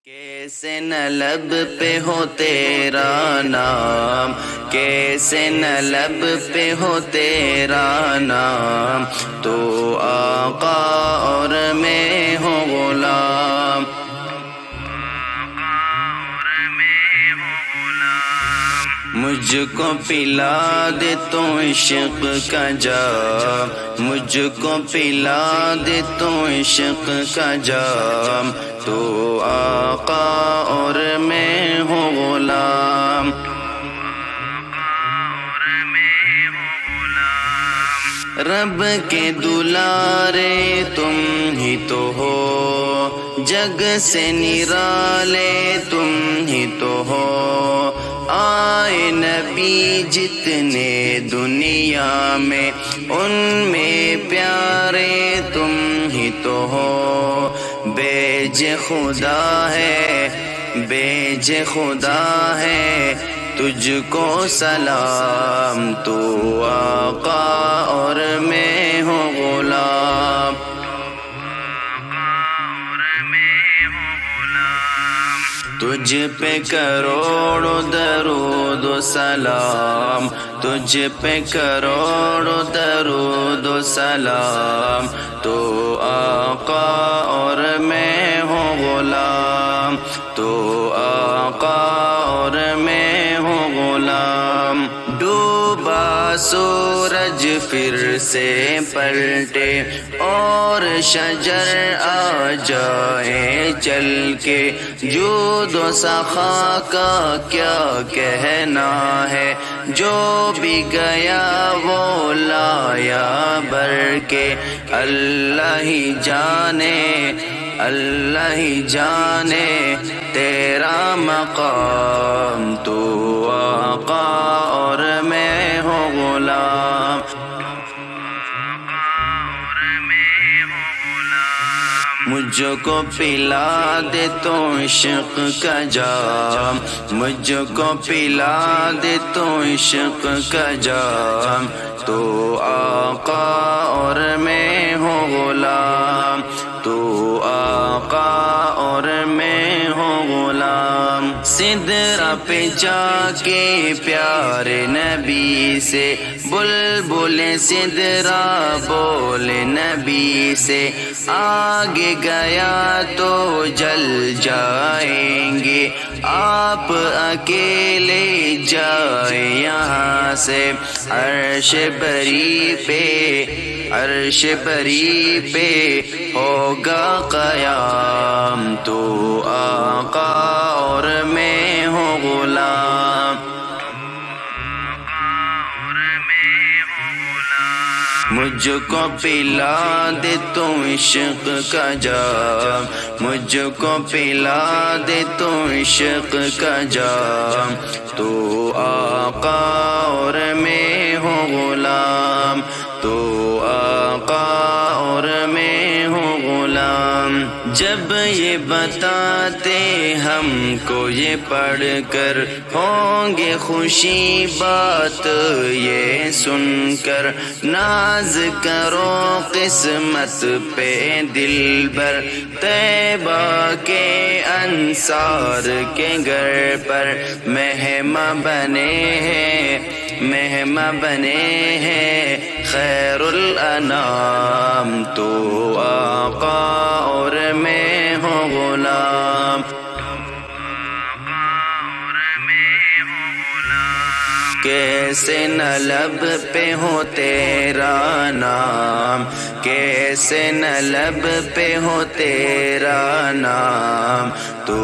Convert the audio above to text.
کیسے نہ لب پہ ہو تیرا نام، کیسے نہ لب پہ ہو تیرا نام، تو آقا اور میں ہوں غلام۔ مجھ کو پلا دے تو عشق کا جام، مجھ کو پلا دے تو عشق کا جام، تو آقا اور میں ہوں غلام۔ رب کے دلارے تم ہی تو ہو، جگ سے نرالے تم ہی تو ہو، آئے نبی جتنے دنیا میں ان میں پیارے تم ہی تو ہو۔ بیج خدا ہے، بیج خدا ہے تجھ کو سلام، تو آقا اور میں ہوں غلام۔ تجھ پہ کروڑوں درود و سلام، تجھ پہ کروڑوں درود و سلام، تو آقا اور میں ہوں غلام، تو آقا اور میں ہوں غلام۔ ڈوبا سورج پھر سے پلٹے اور شجر آ جائے چل کے، جود و سخا کا کیا کہنا ہے، جو بھی گیا وہ لایا بھر کے، اللہ ہی جانے، اللہ ہی جانے تیرا مقام، تو آقا اور میں ہوں غلام۔ مجھ کو پلا دے تو عشق کا جام، مجھ کو پلا دے تو عشق کا جام، تو آقا اور میں ہوں غلام، تو آقا اور میں ہوں غلام۔ سدرہ پہ جا کے پیارے نبی سے، بلبل سدرہ بولے نبی سے، آگے گیا تو جل جائیں گے، آپ اکیلے جائے یہاں سے، عرش بری پہ، عرش بری پہ ہوگا قیام، تو آقا اور میں ہوں غلام۔ مجھ کو پلا دے تو عشق کا جام، مجھ کو پلا دے تو عشق کا جام، تو آقا اور میں ہوں غلام، تو آقا اور میں ہوں غلام۔ جب یہ بتاتے ہم کو یہ پڑھ کر، ہوں گے خوشی بات یہ سن کر، ناز کرو قسمت پہ دل بر، طیبہ کے انصار کے گھر پر مہماں بنے ہیں، مہماں بنے ہیں خیر الانام، تو آقا اور میں ہوں غلام۔ کیسے نہ لب پہ ہو تیرا نام، کیسے نہ لب پہ ہو تیرا نام، تو